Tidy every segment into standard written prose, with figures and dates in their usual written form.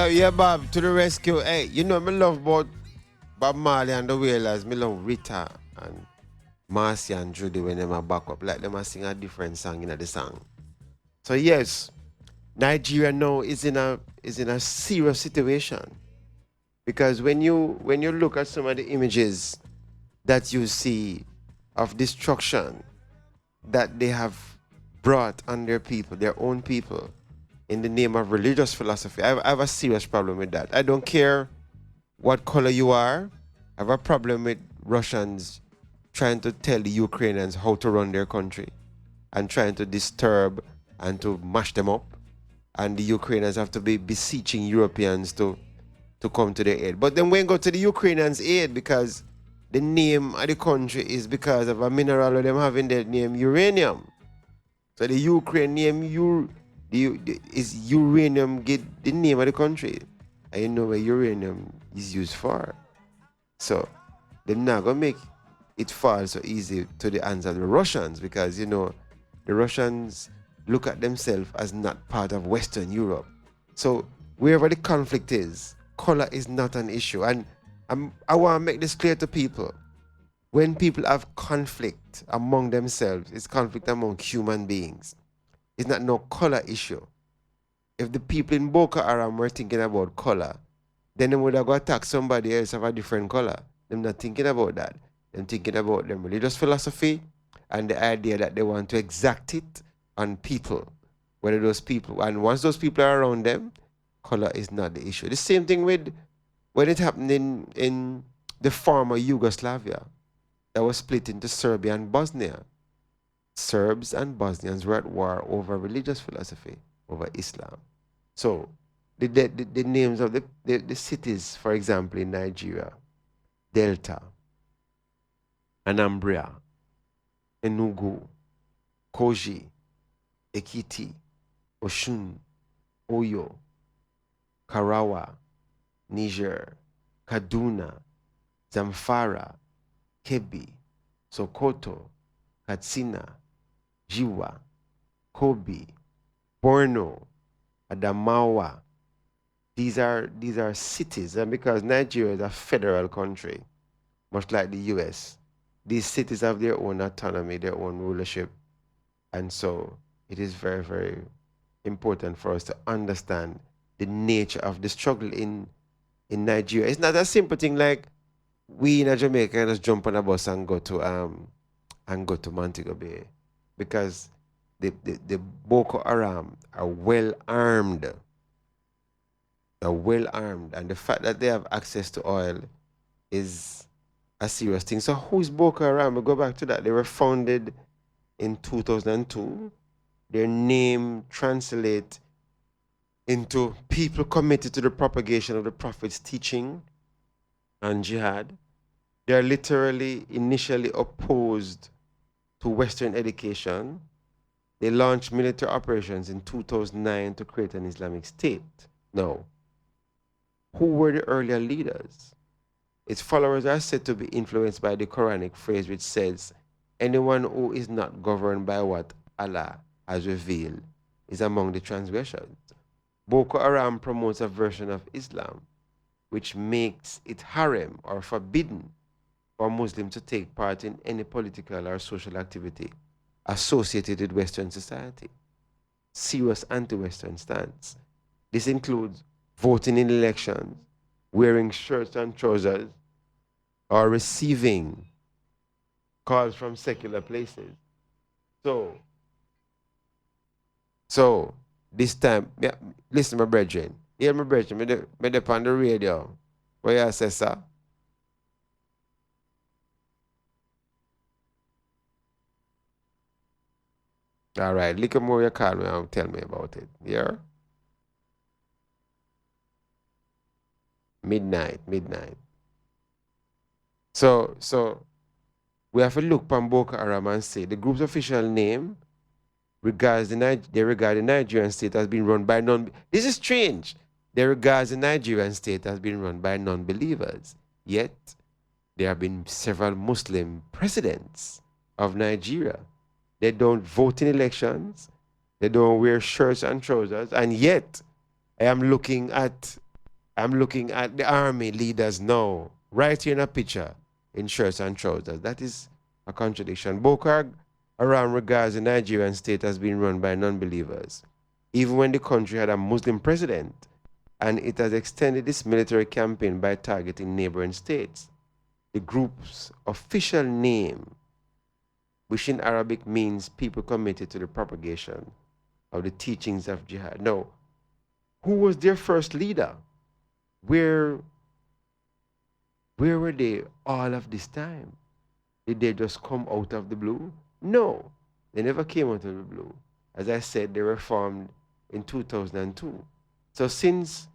Yeah, Bob, to the rescue. Hey, you know, me love both Bob Marley and the Wailers. Me love Rita and Marcy and Judy when them are back up. Like them are sing a different song in the song. So yes, Nigeria now is in a serious situation. Because when you look at some of the images that you see of destruction that they have brought on their people, their own people, in the name of religious philosophy, I have a serious problem with that. I don't care what color you are. I have a problem with Russians trying to tell the Ukrainians how to run their country and trying to disturb and to mash them up. And the Ukrainians have to be beseeching Europeans to come to their aid. But then we go to the Ukrainians' aid because the name of the country is because of a mineral that them have in their name, uranium. So the Ukraine name is uranium, get the name of the country. And you know where uranium is used for. So they're not gonna make it fall so easy to the hands of the Russians because the Russians look at themselves as not part of Western Europe. So wherever the conflict is, color is not an issue. And I want to make this clear to people. When people have conflict among themselves, it's conflict among human beings. It's not no color issue. If the people in Boko Haram were thinking about color, then they would have got attack somebody else of a different color. They're not thinking about that. They're thinking about their religious philosophy and the idea that they want to exact it on people. Whether those people, and once those people are around them, color is not the issue. The same thing with when it happened in the former Yugoslavia that was split into Serbia and Bosnia. Serbs and Bosnians were at war over religious philosophy, over Islam. So the names of the cities, for example, in Nigeria, Delta, Anambra, Enugu, Koji, Ekiti, Oshun, Oyo, Karawa, Niger, Kaduna, Zamfara, Kebbi, Sokoto, Katsina, Jiwa, Kobe, Borno, Adamawa. These are cities, and because Nigeria is a federal country, much like the US, these cities have their own autonomy, their own rulership, and so it is very, very important for us to understand the nature of the struggle in Nigeria. It's not a simple thing like we in Jamaica just jump on a bus and go to Montego Bay, because the Boko Haram are well armed. They're well armed, and the fact that they have access to oil is a serious thing. So who's Boko Haram? We go back to that. They were founded in 2002. Their name translates into people committed to the propagation of the Prophet's teaching and jihad. They are literally initially opposed to Western education. They launched military operations in 2009 to create an Islamic State. Now, who were the earlier leaders? Its followers are said to be influenced by the Quranic phrase which says, anyone who is not governed by what Allah has revealed is among the transgressors. Boko Haram promotes a version of Islam which makes it haram or forbidden for Muslims to take part in any political or social activity associated with Western society. Serious anti-Western stance. This includes voting in elections, wearing shirts and trousers, or receiving calls from secular places. So this time, yeah, listen, my brethren. Hear my brethren, me dey on the radio. What you say, sir? All right, little more you call me and tell me about it. Yeah? Midnight. So we have to look upon Boko Haram and say the group's official name they regard the Nigerian state as being run by this is strange. They regard the Nigerian state as being run by non-believers. Yet there have been several Muslim presidents of Nigeria. They don't vote in elections. They don't wear shirts and trousers. And yet I am looking at I'm looking at the army leaders now, right here in a picture, in shirts and trousers. That is a contradiction. Boko Haram regards the Nigerian state as being run by non-believers, even when the country had a Muslim president, and it has extended its military campaign by targeting neighboring states. The group's official name, which in Arabic means people committed to the propagation of the teachings of jihad. Now, who was their first leader? Where where were they all of this time? Did they just come out of the blue? No, they never came out of the blue. As I said, they were formed in 2002. So since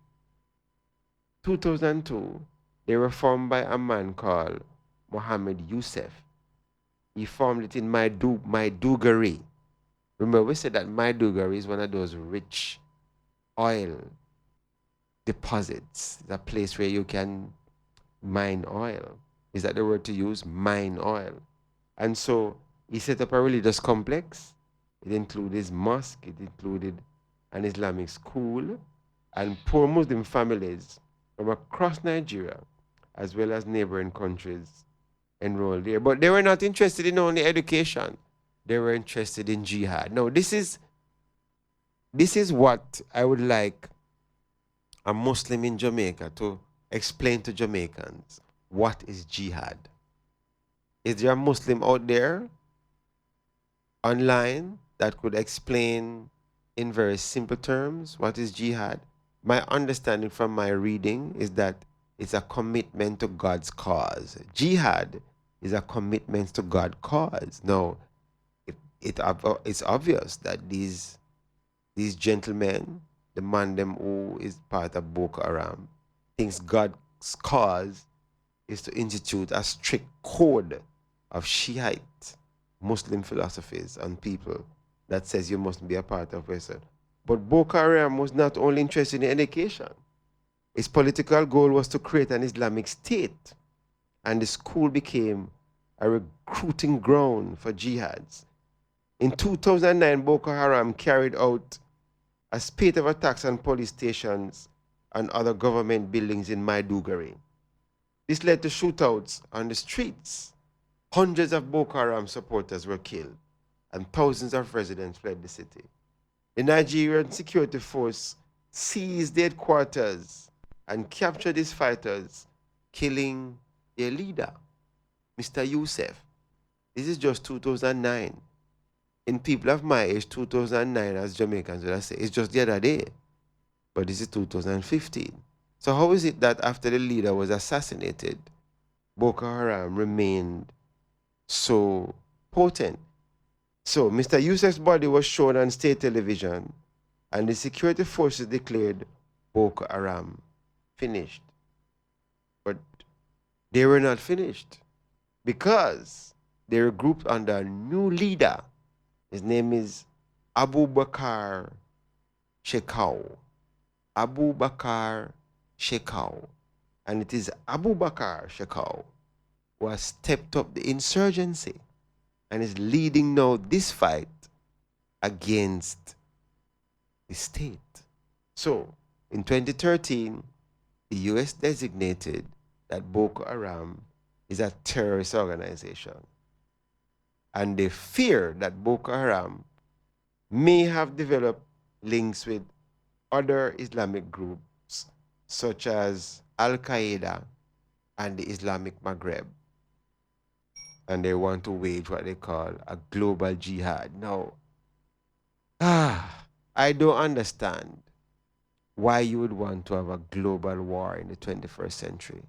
2002, they were formed by a man called Mohammed Youssef. He formed it in Maiduguri. Remember, we said that Maiduguri is one of those rich oil deposits, the place where you can mine oil. Is that the word to use? Mine oil. And so he set up a religious complex. It included his mosque, it included an Islamic school, and poor Muslim families from across Nigeria, as well as neighboring countries, enrolled there. But they were not interested in only education. They were interested in jihad. Now, this is what I would like a Muslim in Jamaica to explain to Jamaicans. What is jihad? Is there a Muslim out there online that could explain in very simple terms what is jihad? My understanding from my reading is that it's a commitment to God's cause. Jihad is a commitment to God's cause. Now, it's obvious that these gentlemen, the man them who is part of Boko Haram, thinks God's cause is to institute a strict code of Shiite Muslim philosophies on people that says you must be a part of Western. But Boko Haram was not only interested in education. Its political goal was to create an Islamic state, and the school became a recruiting ground for jihads. In 2009, Boko Haram carried out a spate of attacks on police stations and other government buildings in Maiduguri. This led to shootouts on the streets. Hundreds of Boko Haram supporters were killed, and thousands of residents fled the city. The Nigerian security force seized their headquarters and captured these fighters, killing their leader, Mr. Youssef. This is just 2009. In people of my age, 2009, as Jamaicans would say, it's just the other day. But this is 2015. So how is it that after the leader was assassinated, Boko Haram remained so potent? So Mr. Youssef's body was shown on state television, and the security forces declared Boko Haram finished. But they were not finished, because they were grouped under a new leader. His name is Abu Bakr Shekau. Abu Bakr Shekau. And it is Abu Bakr Shekau who has stepped up the insurgency and is leading now this fight against the state. So, in 2013, the US designated that Boko Haram is a terrorist organization. And they fear that Boko Haram may have developed links with other Islamic groups, such as Al-Qaeda and the Islamic Maghreb. And they want to wage what they call a global jihad. Now, I don't understand why you would want to have a global war in the 21st century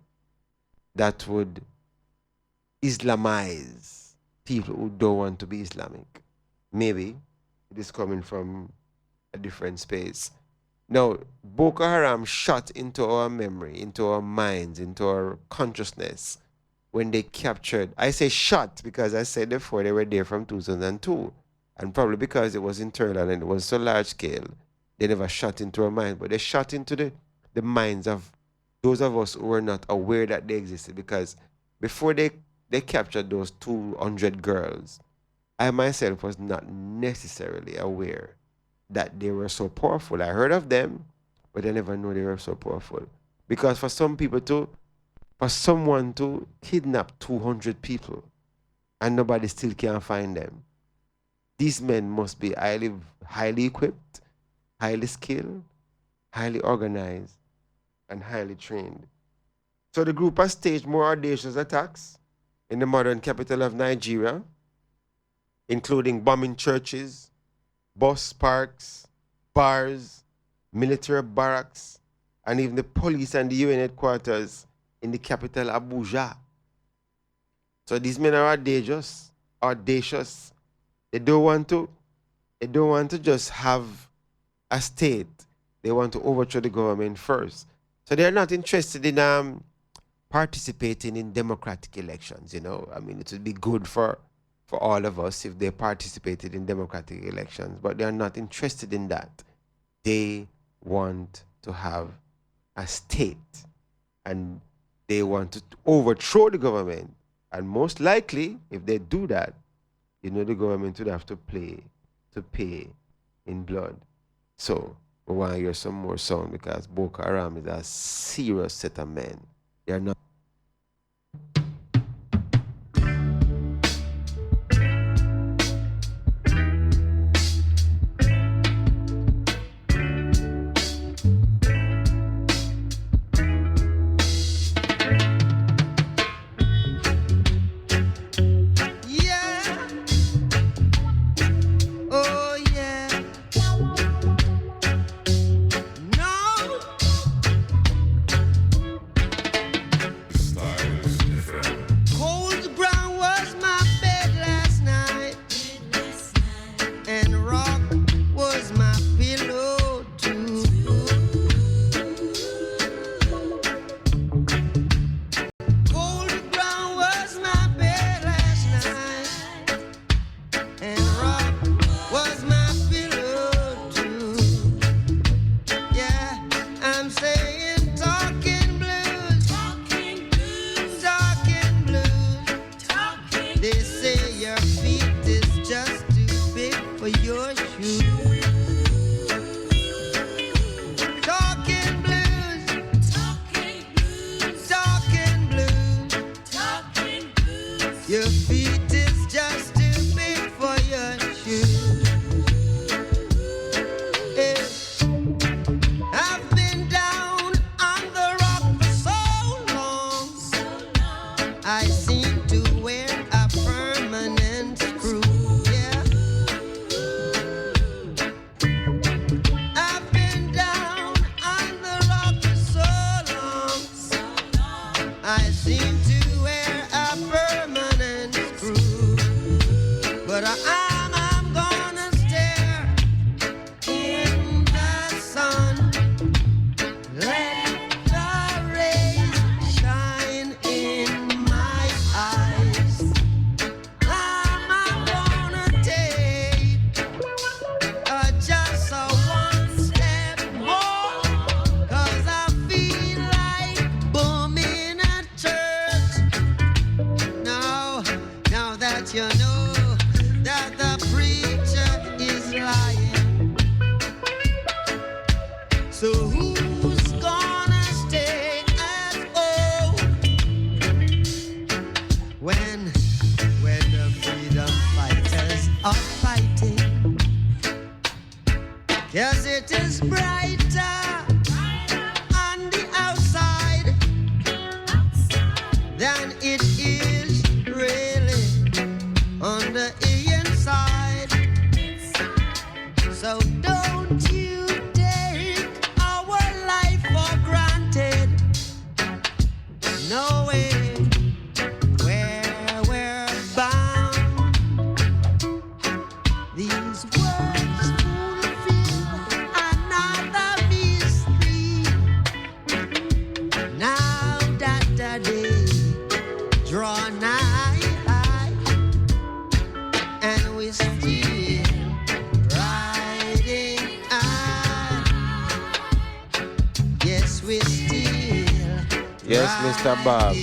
that would Islamize people who don't want to be Islamic. Maybe it is coming from a different space. Now, Boko Haram shot into our memory, into our minds, into our consciousness when they captured. I say shot because I said before they were there from 2002. And probably because it was internal and it was so large scale, they never shot into our mind, but they shot into the minds of those of us who were not aware that they existed. Because before they captured those 200 girls, I myself was not necessarily aware that they were so powerful. I heard of them, but I never knew they were so powerful. Because for someone to kidnap 200 people and nobody still can find them, these men must be highly equipped, highly skilled, highly organized, and highly trained. So the group has staged more audacious attacks in the modern capital of Nigeria, including bombing churches, bus parks, bars, military barracks, and even the police and the UN headquarters in the capital Abuja. So these men are audacious. They don't want to just have a state. They want to overthrow the government first. So they're not interested in participating in democratic elections, I mean, it would be good for all of us if they participated in democratic elections, but they are not interested in that. They want to have a state and they want to overthrow the government. And most likely, if they do that, the government would have to pay in blood. So we want to hear some more sound because Boko Haram is a serious set of men. They are not. Bob.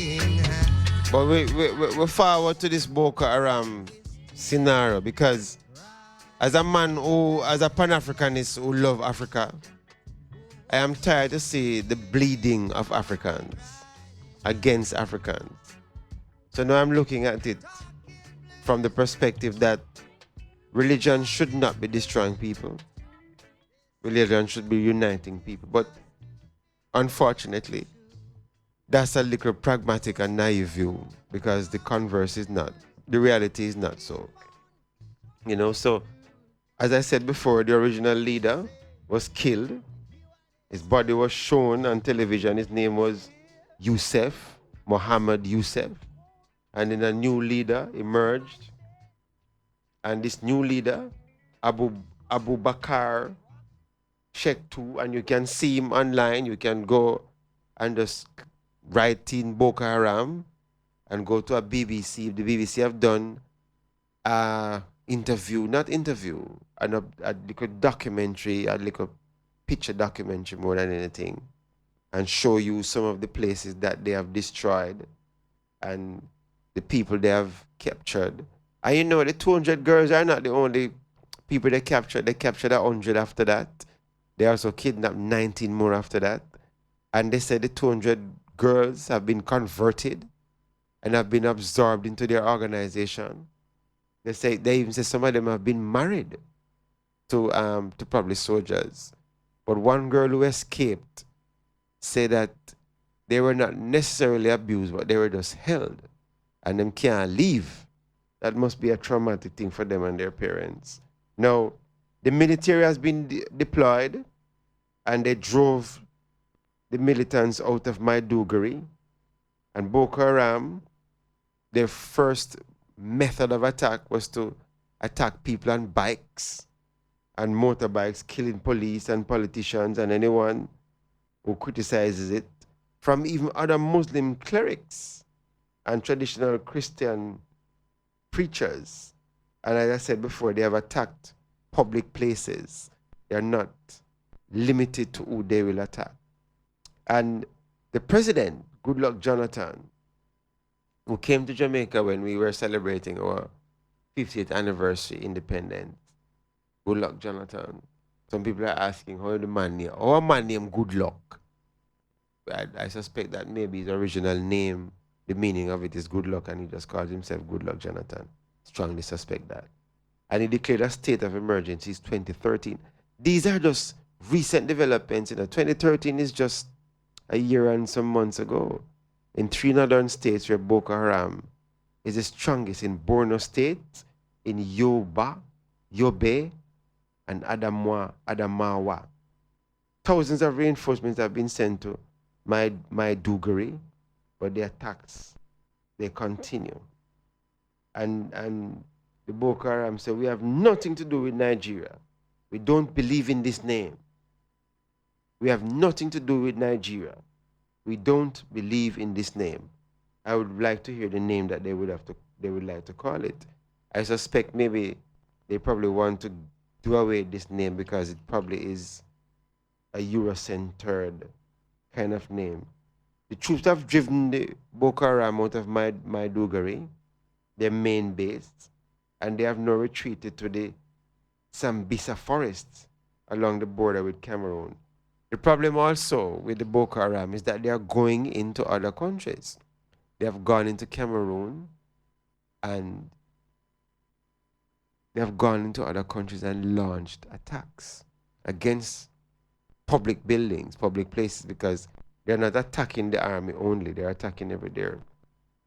But we forward to this Boko Haram scenario because as a Pan-Africanist who love Africa, I am tired to see the bleeding of Africans against Africans. So now I'm looking at it from the perspective that religion should not be destroying people. Religion should be uniting people. But unfortunately, that's a little pragmatic and naive view because the converse is not, the reality is not so. So as I said before, the original leader was killed. His body was shown on television. His name was Youssef, Mohammed Youssef. And then a new leader emerged. And this new leader, Abu Bakr Sheikh 2, and you can see him online. You can go and just write in Boko Haram and go to a BBC. The BBC have done a little documentary, a little picture documentary more than anything, and show you some of the places that they have destroyed and the people they have captured. And the 200 girls are not the only people they captured. They captured 100 after that. They also kidnapped 19 more after that. And they said the 200 girls have been converted and have been absorbed into their organization. They even say some of them have been married to probably soldiers. But one girl who escaped said that they were not necessarily abused, but they were just held. And them can't leave. That must be a traumatic thing for them and their parents. Now, the military has been deployed, and they drove the militants out of Maiduguri. And Boko Haram, their first method of attack was to attack people on bikes and motorbikes, killing police and politicians and anyone who criticizes it, from even other Muslim clerics and traditional Christian preachers. And as I said before, they have attacked public places. They are not limited to who they will attack. And the president, Goodluck Jonathan, who came to Jamaica when we were celebrating our 50th anniversary independence, Goodluck Jonathan. Some people are asking how the man name. Our man named Goodluck. I suspect that maybe his original name, the meaning of it is good luck, and he just calls himself Goodluck Jonathan. Strongly suspect that. And he declared a state of emergency in 2013. These are just recent developments. 2013 is just a year and some months ago. In 3 northern states where Boko Haram is the strongest, in Borno State, in Yobe, and Adamawa. Thousands of reinforcements have been sent to Maiduguri, but the attacks, they continue. And the Boko Haram say, we have nothing to do with Nigeria. We don't believe in this name. We have nothing to do with Nigeria. We don't believe in this name. I would like to hear the name that they would like to call it. I suspect maybe they probably want to do away with this name because it probably is a Eurocentered kind of name. The troops have driven the Boko Haram out of Maiduguri, their main base, and they have now retreated to the Sambisa forests along the border with Cameroon. The problem also with the Boko Haram is that they are going into other countries. They have gone into Cameroon, and they have gone into other countries and launched attacks against public buildings, public places, because they're not attacking the army only, they're attacking every day.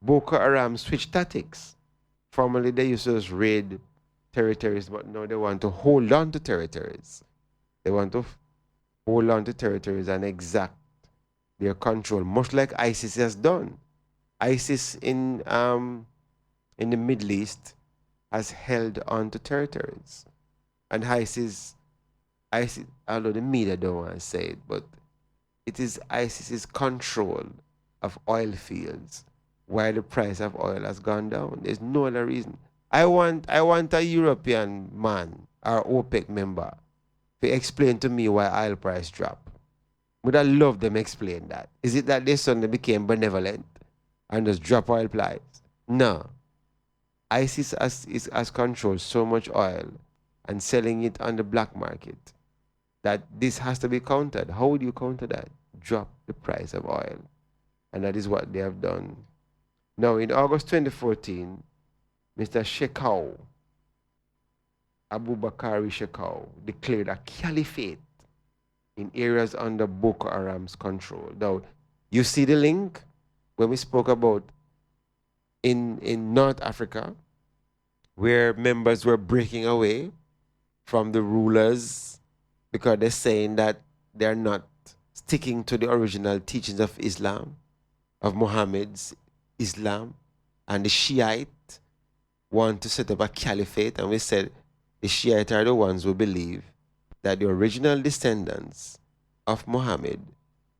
Boko Haram switched tactics. Formerly, they used to just raid territories, but now they want to hold on to territories. They want to hold on to territories and exact their control, much like ISIS has done. ISIS in the Middle East has held on to territories. And ISIS, although the media don't want to say it, but it is ISIS's control of oil fields while the price of oil has gone down. There's no other reason. I want a European man or OPEC member to explain to me why oil price drop. Would I love them explain that? Is it that they suddenly became benevolent and just drop oil price? No. ISIS has controlled so much oil and selling it on the black market that this has to be countered. How would you counter that? Drop the price of oil. And that is what they have done. Now, in August 2014, Mr. Shekau, Abu Bakari Shekau, declared a caliphate in areas under Boko Haram's control. Now, you see the link when we spoke about in North Africa, where members were breaking away from the rulers because they're saying that they're not sticking to the original teachings of Islam, of Muhammad's Islam, and the Shiite want to set up a caliphate. And we said the Shiite are the ones who believe that the original descendants of Muhammad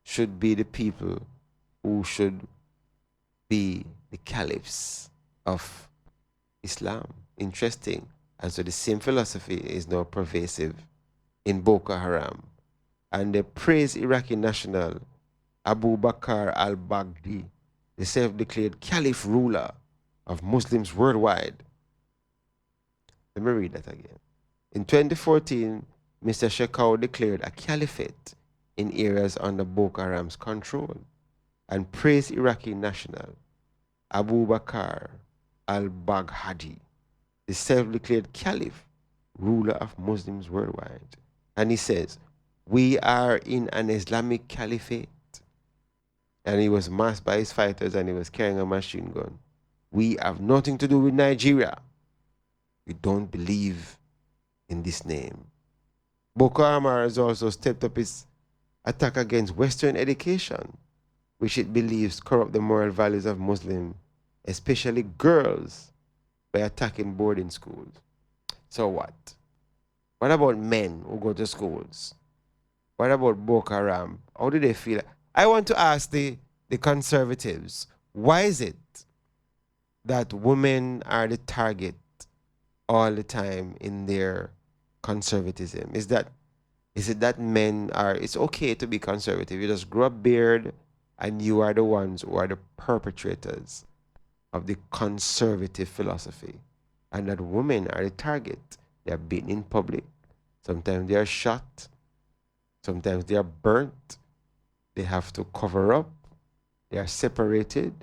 should be the people who should be the caliphs of Islam. Interesting. And so the same philosophy is now pervasive in Boko Haram. And they praise Iraqi national Abu Bakr al-Baghdadi, the self-declared caliph ruler of Muslims worldwide. Let me read that again. In 2014, Mr. Shekau declared a caliphate in areas under Boko Haram's control and praised Iraqi national Abu Bakr al-Baghdadi, the self-declared caliph, ruler of Muslims worldwide. And he says, we are in an Islamic caliphate. And he was masked by his fighters and he was carrying a machine gun. We have nothing to do with Nigeria. We don't believe in this name. Boko Haram has also stepped up its attack against Western education, which it believes corrupt the moral values of Muslims, especially girls, by attacking boarding schools. So what? What about men who go to schools? What about Boko Haram? How do they feel? I want to ask the conservatives, why is it that women are the target all the time in their conservatism? Is it that men are, it's okay to be conservative, you just grow a beard and you are the ones who are the perpetrators of the conservative philosophy, and that women are the target? They are beaten in public, sometimes they are shot, sometimes they are burnt, they have to cover up, they are separated,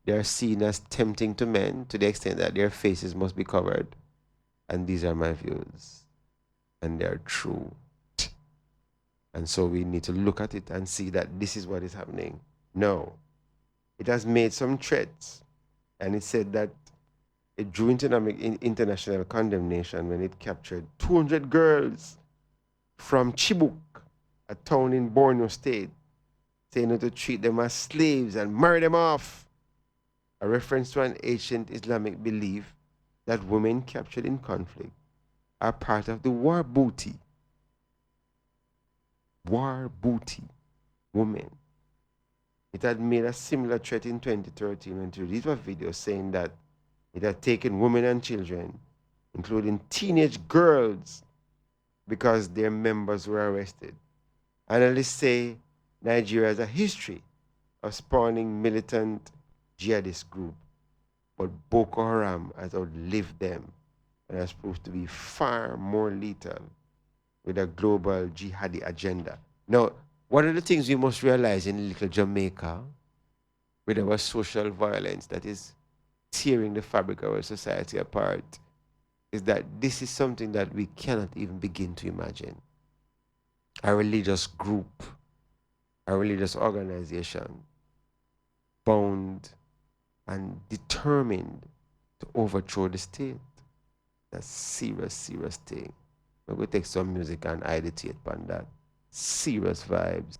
they are seen as tempting to men to the extent that their faces must be covered. And these are my views, and they are true. And so we need to look at it and see that this is what is happening. No, it has made some threats, and it said that it drew international condemnation when it captured 200 girls from Chibuk, a town in Borno State, saying to treat them as slaves and marry them off, a reference to an ancient Islamic belief that women captured in conflict are part of the war booty. War booty, women. It had made a similar threat in 2013 when it released a video saying that it had taken women and children, including teenage girls, because their members were arrested. Analysts say Nigeria has a history of spawning militant jihadist groups, but Boko Haram has outlived them and has proved to be far more lethal with a global jihadi agenda. Now, one of the things we must realize in little Jamaica, with our social violence that is tearing the fabric of our society apart, is that this is something that we cannot even begin to imagine. A religious group, a religious organization, bound and determined to overthrow the state. That's serious, serious thing. We're going to take some music and meditate upon that. Serious vibes.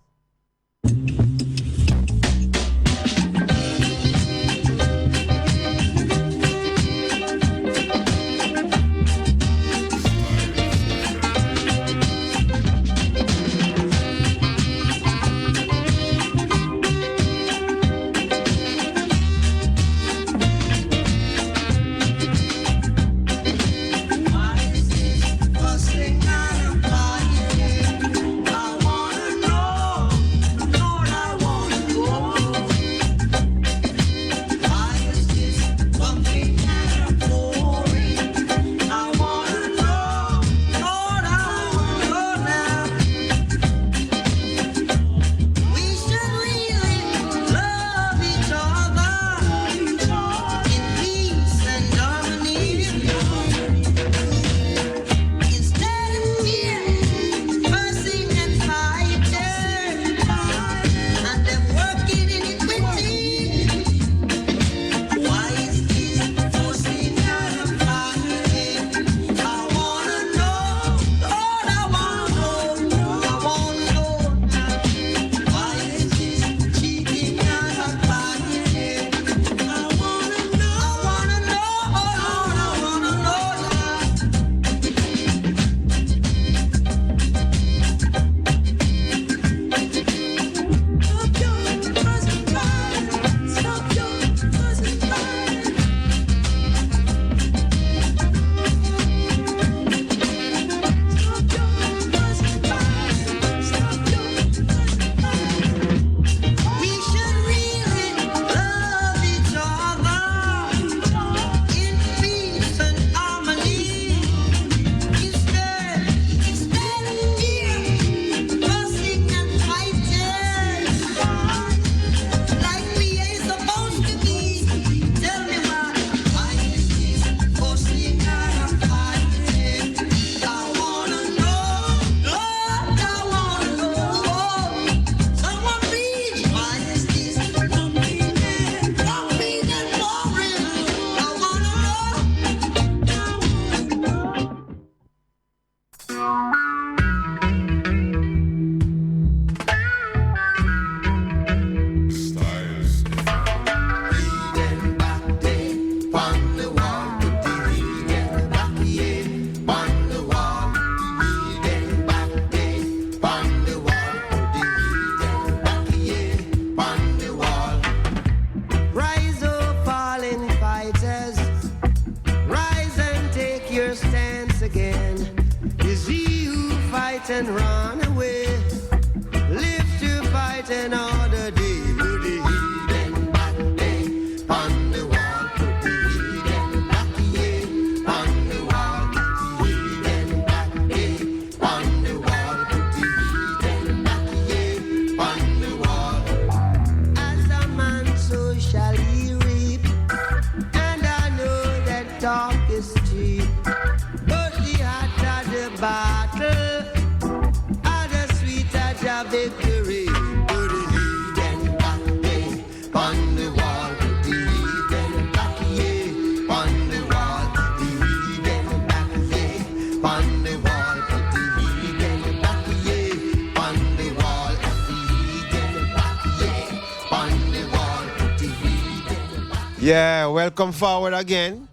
Yeah, welcome forward again.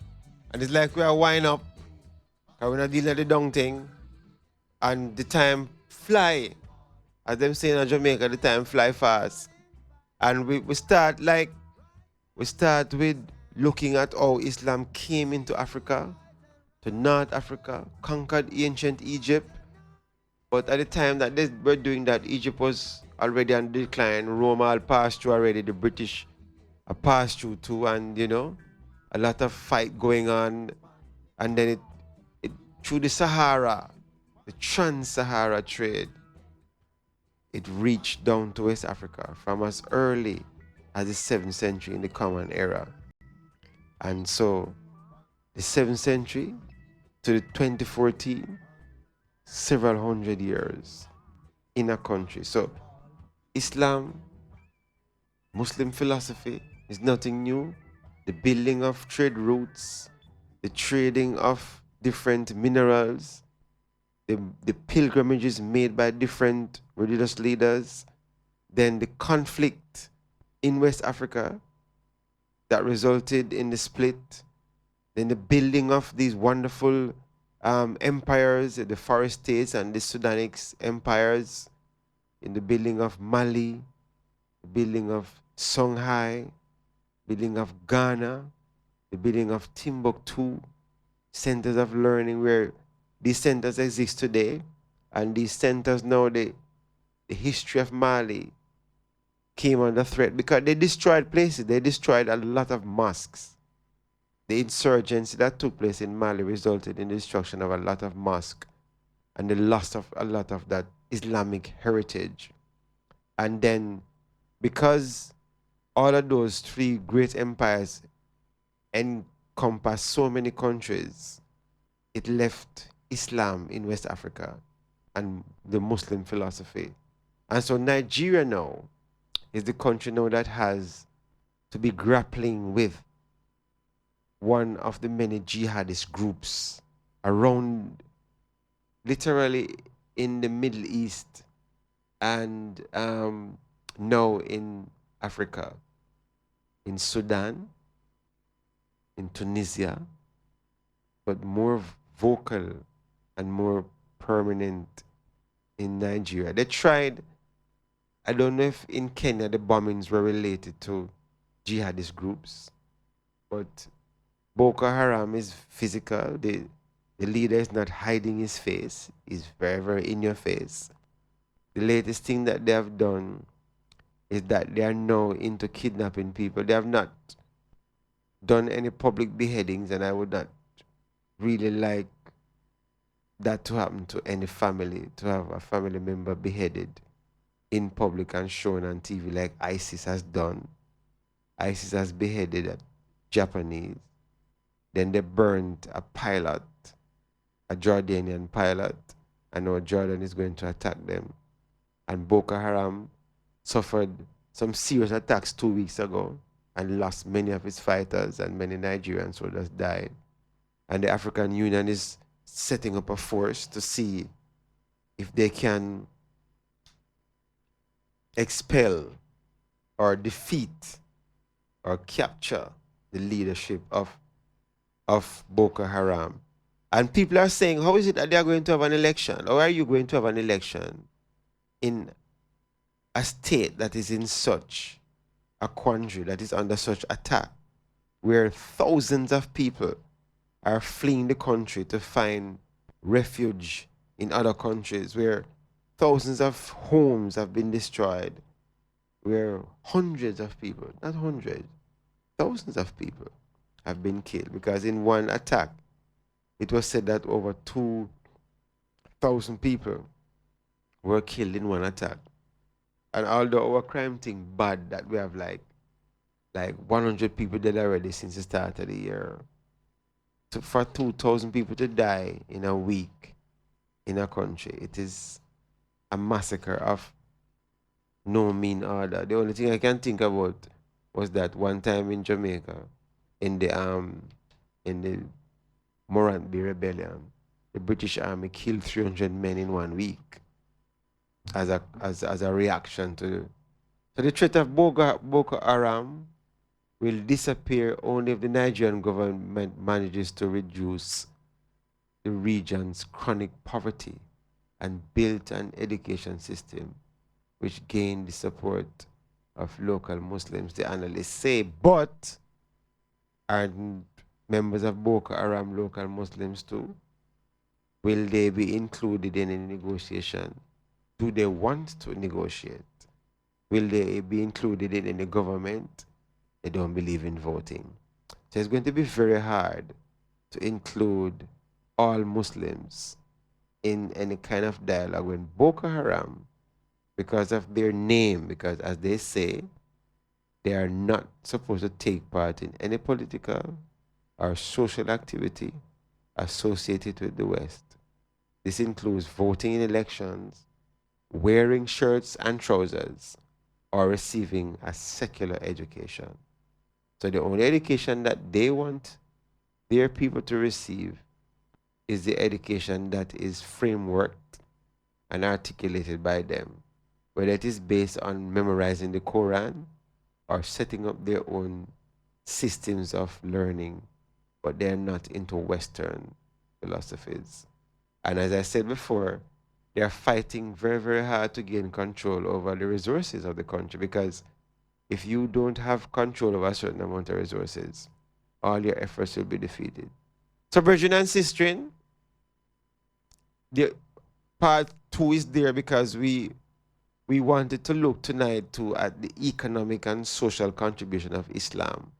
And it's like we are wind up. And we're not dealing with the dung thing. And the time fly. As them saying in Jamaica, the time fly fast. And we start with looking at how Islam came into Africa, to North Africa, conquered ancient Egypt. But at the time that they were doing that, Egypt was already on decline. Rome all passed through already. The British passed through too, and a lot of fight going on. And then it through the Sahara, the Trans-Sahara trade, it reached down to West Africa from as early as the 7th century in the Common Era. And so the 7th century to the 2014, several hundred years in a country. So Islam, Muslim philosophy is nothing new. The building of trade routes, the trading of different minerals, the pilgrimages made by different religious leaders, then the conflict in West Africa that resulted in the split, then the building of these wonderful empires, the Forest States and the Sudanese empires, in the building of Mali, the building of Songhai, building of Ghana, the building of Timbuktu, centers of learning where these centers exist today. And these centers now, the history of Mali came under threat because they destroyed places. They destroyed a lot of mosques. The insurgency that took place in Mali resulted in the destruction of a lot of mosques and the loss of a lot of that Islamic heritage. And then, because all of those three great empires encompass so many countries, it left Islam in West Africa and the Muslim philosophy. And so Nigeria now is the country now that has to be grappling with one of the many jihadist groups around, literally in the Middle East and now in Africa, in Sudan, in Tunisia, but more vocal and more permanent in Nigeria. They tried, I don't know if in Kenya the bombings were related to jihadist groups, but Boko Haram is physical. The leader is not hiding his face. He's very, very in your face. The latest thing that they have done is that they are now into kidnapping people. They have not done any public beheadings, and I would not really like that to happen to any family, to have a family member beheaded in public and shown on TV like ISIS has done. ISIS has beheaded a Japanese. Then they burned a pilot, a Jordanian pilot, and now Jordan is going to attack them. And Boko Haram suffered some serious attacks 2 weeks ago and lost many of its fighters, and many Nigerian soldiers died. And the African Union is setting up a force to see if they can expel or defeat or capture the leadership of Boko Haram. And people are saying, how is it that they are going to have an election? Or are you going to have an election in a state that is in such a quandary, that is under such attack, where thousands of people are fleeing the country to find refuge in other countries, where thousands of homes have been destroyed, where hundreds of people, not hundreds, thousands of people have been killed? Because in one attack, it was said that over 2,000 people were killed in one attack. And although our crime thing bad, that we have like 100 people dead already since the start of the year, for 2,000 people to die in a week in a country, it is a massacre of no mean order. The only thing I can think about was that one time in Jamaica, in the Morant Bay Rebellion, the British Army killed 300 men in 1 week as a reaction to the threat of Boko Haram will disappear only if the Nigerian government manages to reduce the region's chronic poverty and build an education system which gain the support of local Muslims, the analysts say. But aren't members of Boko Haram local Muslims too? Will they be included in any negotiation? Do they want to negotiate? Will they be included in any government? They don't believe in voting. So it's going to be very hard to include all Muslims in any kind of dialogue when Boko Haram, because of their name, because as they say, they are not supposed to take part in any political or social activity associated with the West. This includes voting in elections, wearing shirts and trousers, or receiving a secular education. So the only education that they want their people to receive is the education that is frameworked and articulated by them, whether it is based on memorizing the Quran or setting up their own systems of learning, but they're not into Western philosophies. And as I said before, they are fighting very, very hard to gain control over the resources of the country, because if you don't have control over a certain amount of resources, all your efforts will be defeated. So, Virgin and Sistrin, the part two is there because we wanted to look tonight too at the economic and social contribution of Islam,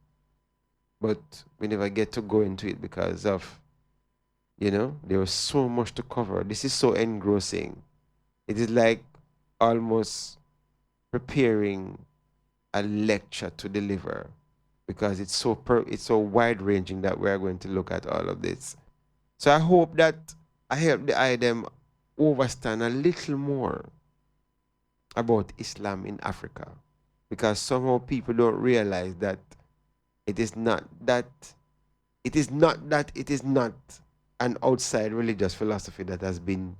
but we never get to go into it because of, there was so much to cover. This is so engrossing. It is like almost preparing a lecture to deliver, because it's so wide ranging that we are going to look at all of this. So I hope that I help the item understand a little more about Islam in Africa, because somehow people don't realize that it is not that it is not an outside religious philosophy that has been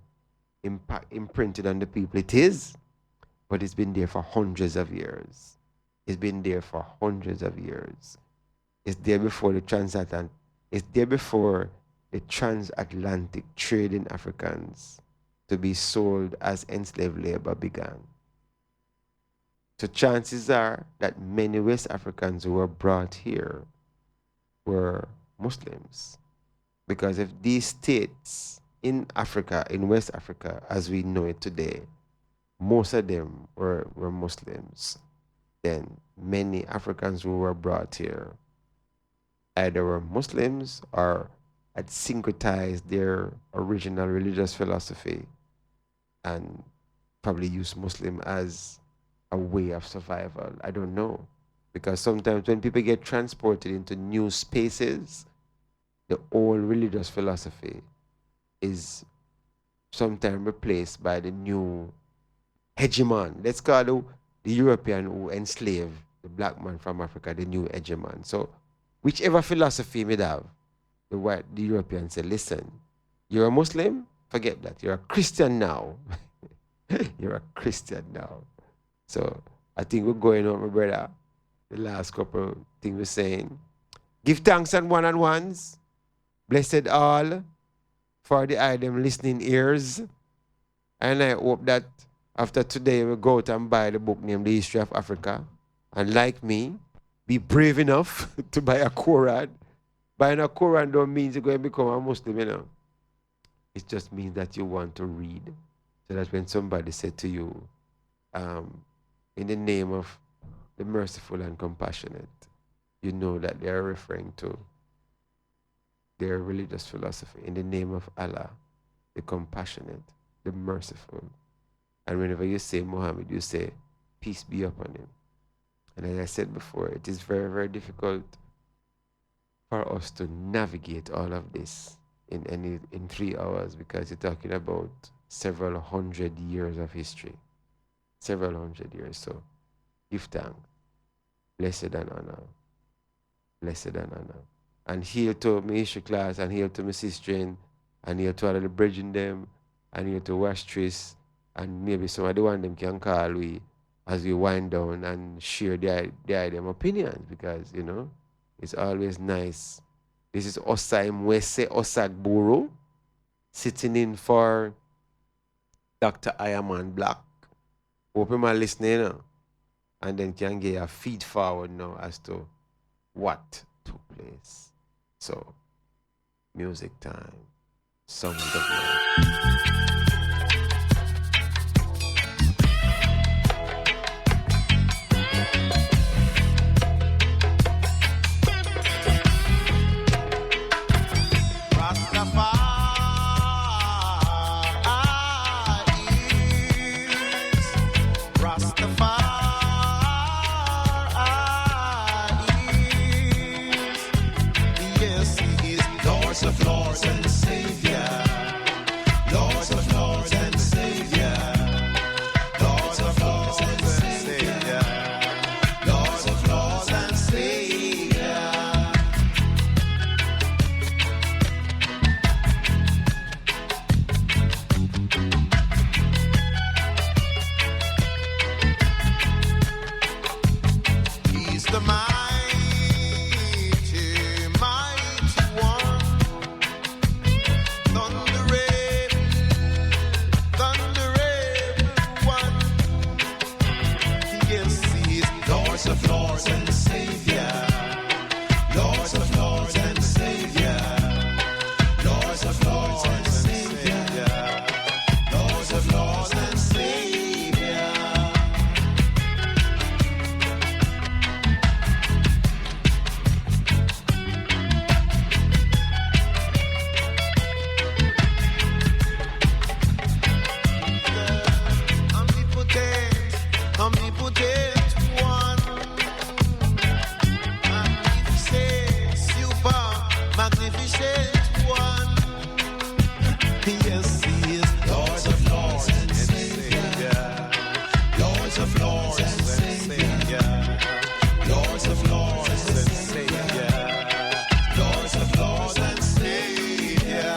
imprinted on the people. It is, but it's been there for hundreds of years. It's been there for hundreds of years. It's there before the transatlantic. It's there before the transatlantic trade in Africans to be sold as enslaved labor began. So chances are that many West Africans who were brought here were Muslims. Because if these states in Africa, in West Africa, as we know it today, most of them were Muslims, then many Africans who were brought here either were Muslims or had syncretized their original religious philosophy and probably used Muslim as a way of survival. I don't know. Because sometimes when people get transported into new spaces, the old religious philosophy is sometimes replaced by the new hegemon. Let's call the European who enslaved the black man from Africa the new hegemon. So whichever philosophy may have, the European said, listen, you're a Muslim? Forget that. You're a Christian now. You're a Christian now. So I think we're going on, my brother. The last couple things we're saying. Give thanks on one-on-ones. Blessed all for the item listening ears. And I hope that after today we go out and buy the book named The History of Africa. And like me, be brave enough to buy a Quran. Buying a Quran don't mean you're going to become a Muslim, It just means that you want to read. So that when somebody said to you, in the name of the merciful and compassionate, you know that they are referring to their religious philosophy. In the name of Allah, the compassionate, the merciful. And whenever you say Muhammad, you say, peace be upon him. And as I said before, it is very, very difficult for us to navigate all of this in 3 hours, because you're talking about several hundred years of history. Several hundred years. So give thanks. Blessed and honor. Blessed and honor. And heal to my history class, and heal to my sister, and heal to all of the bridging them, and heal to Wash Tris, and maybe some of the one them can call we as we wind down and share them opinions, because it's always nice. This is Osai Mwese Osagburo sitting in for Dr. Ironman Black. Hope you are listening and then can get a feed forward now as to what took place. So, music time. Sound of love. Of Lords and Savior, Lords of Lords and Savior, Lords of Lords and Savior, Lords of Lords and Savior. He's the of Lords and Savior, Lords of Lords and Savior, Lords of Lords and Savior, Lords of Lords and Savior. Omnipotent, omnipotent one. Magnificent one. Yes, he is Lords of Lords and Savior, Lords of Lords and Savior, Lords of Lords and Savior, Lords of Lords and Savior.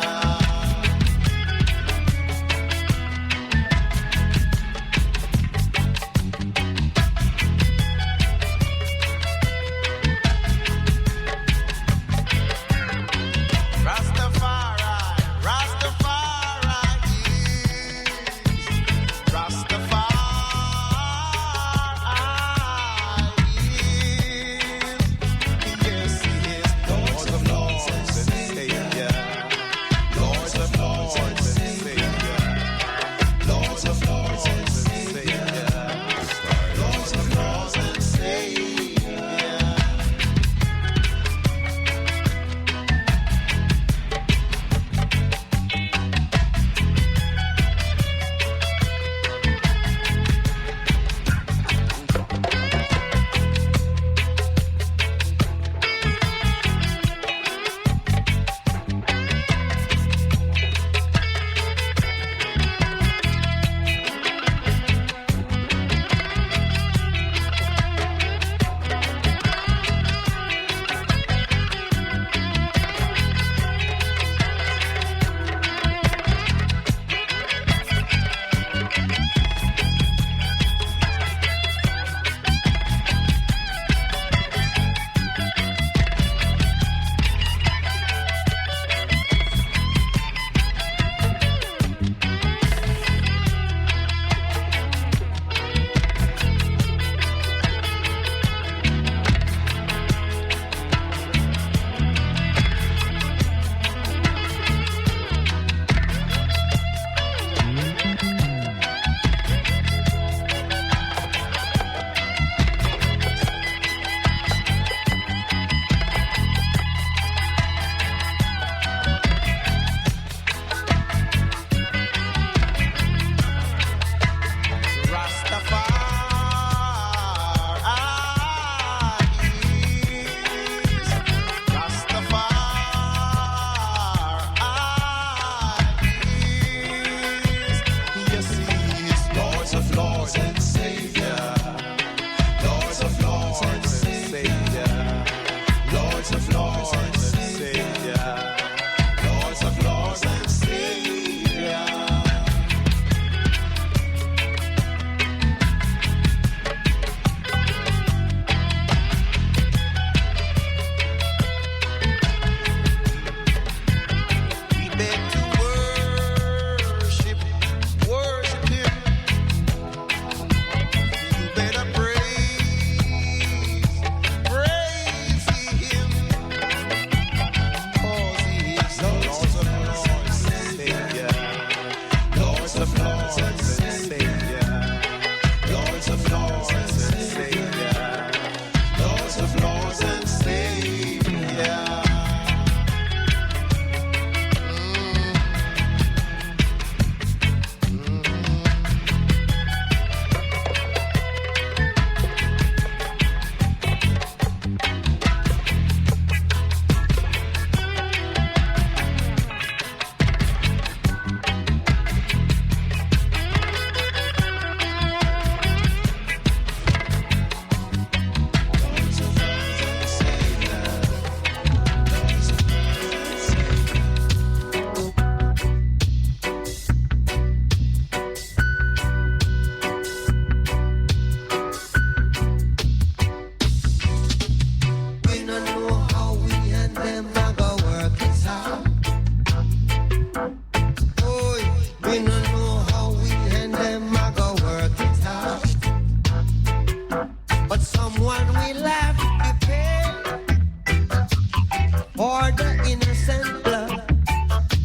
for the innocent blood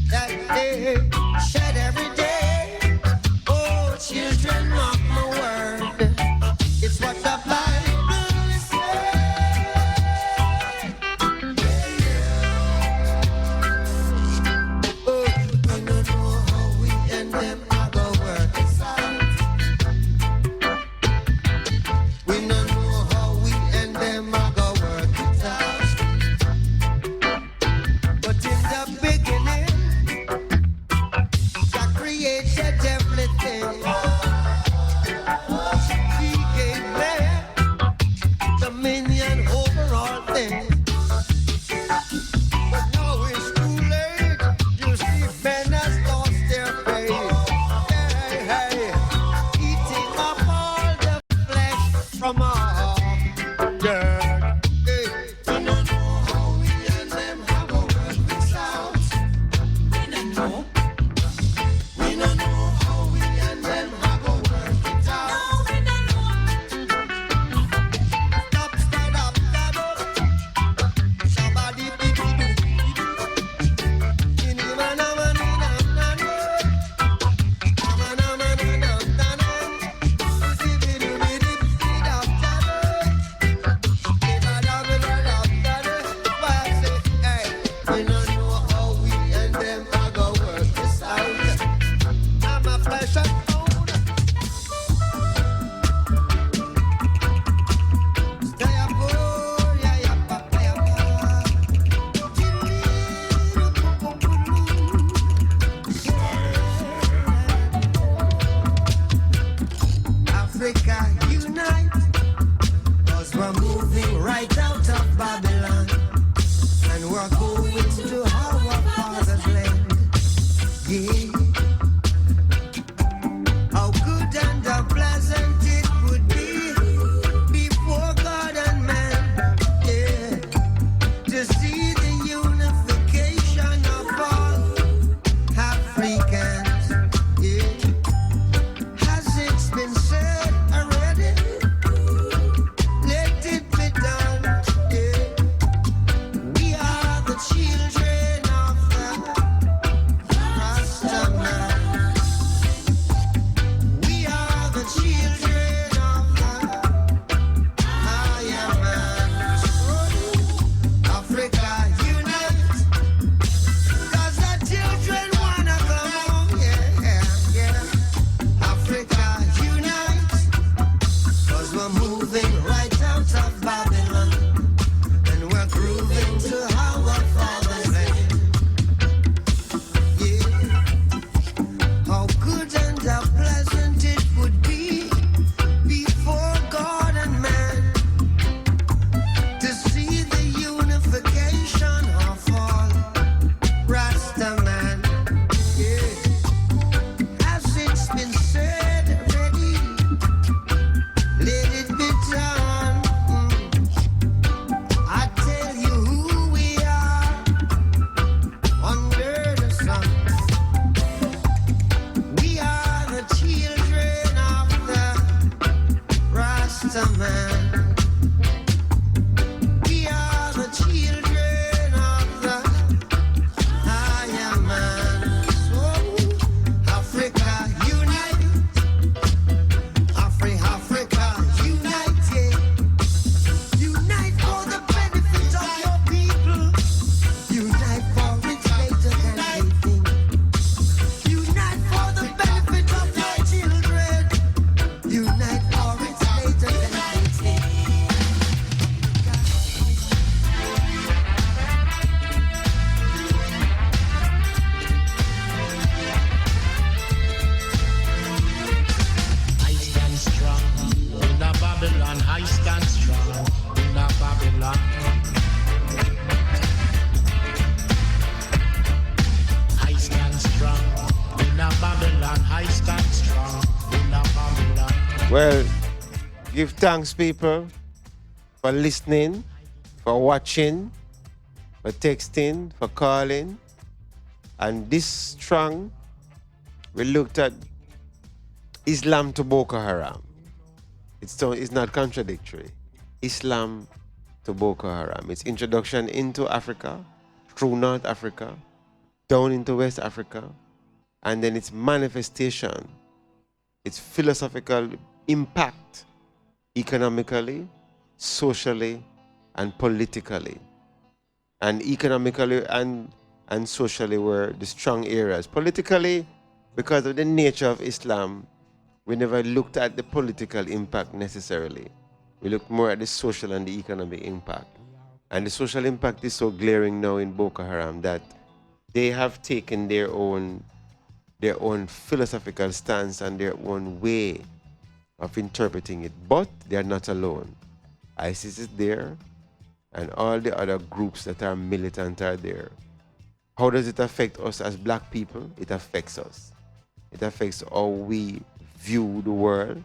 that they shed every day. Oh, children, mark my word, it's what the Bible says. Oh, we don't know how we and them are gonna work this out. We don't know how we and them are gonna work it out. But in the beginning, God created everything. He gave man dominion over all things. But now it's too late. You see, men has lost their faith. Hey, hey, eating up all the flesh from our dirt. Hey, we don't know how we and them have a work this out. We don't know. We don't know how we and them have a work it out. No, we don't know. Stop, stand up, stand up. Somebody beat me. We don't know how we and them are gonna work this out. I'm a flesh and bone. Stay up, oh, yeah, yeah, papa, yeah, Africa unite, 'cause we're moving right out of Babylon, and we're going to our father's land. Yeah. How good and how pleasant it would be before God and man, yeah, to see the unification of all Africans, yeah. Has it been said already? Let it be done, yeah. We are the children of the Rastaman. We are the children of the Ayaman. Africa unite, 'cause the children wanna come home, yeah, yeah. Africa unite, 'cause we're moving right out of Babylon, and we're grooving to our father's land. Yeah. How good and how pleasant it would be before God and man to see the unification of all Rastaman. Yeah. As it's been said already, let it be done. I tell you who we are under the sun. We are the children of the Rastaman. We are the children of the Ayaman. So Africa unite, Africa unite, yeah. Unite for the benefit of your people. Unite for its greater than anything. Unite for the benefit of your children. Unite for its greater than anything. I stand strong in a Babylon. I stand strong in a Babylon. I stand strong in a Babylon. I stand strong in a Babylon. Well, give thanks, people, for listening, for watching, for texting, for calling. And this strong, we looked at Islam to Boko Haram. It's not contradictory. Islam to Boko Haram. It's introduction into Africa through North Africa, down into West Africa, and then its manifestation, its philosophical impact, economically, socially, and politically. And economically and socially were the strong areas. Politically, because of the nature of Islam, we never looked at the political impact necessarily. We looked more at the social and the economic impact. And the social impact is so glaring now in Boko Haram that they have taken their own philosophical stance and their own way of interpreting it. But they are not alone. ISIS is there, and all the other groups that are militant are there. How does it affect us as black people? It affects us. It affects how we view the world.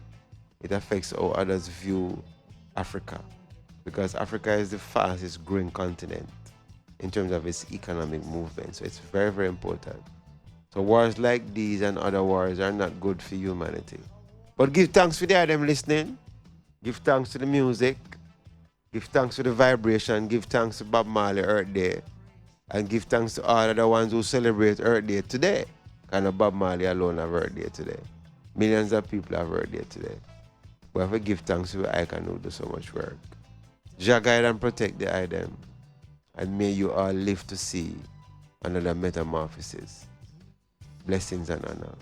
It affects how others view Africa. Because Africa is the fastest growing continent in terms of its economic movement. So it's very, very important. So wars like these and other wars are not good for humanity. But give thanks for them listening. Give thanks to the music. Give thanks to the vibration. Give thanks to Bob Marley Earth Day. And give thanks to all of the ones who celebrate Earth Day today. Kind of Bob Marley alone have Earth Day today. Millions of people have Earth Day today. We have to give thanks to the icon who do so much work. Jah guide and protect the item. And may you all live to see another metamorphosis. Blessings and honor.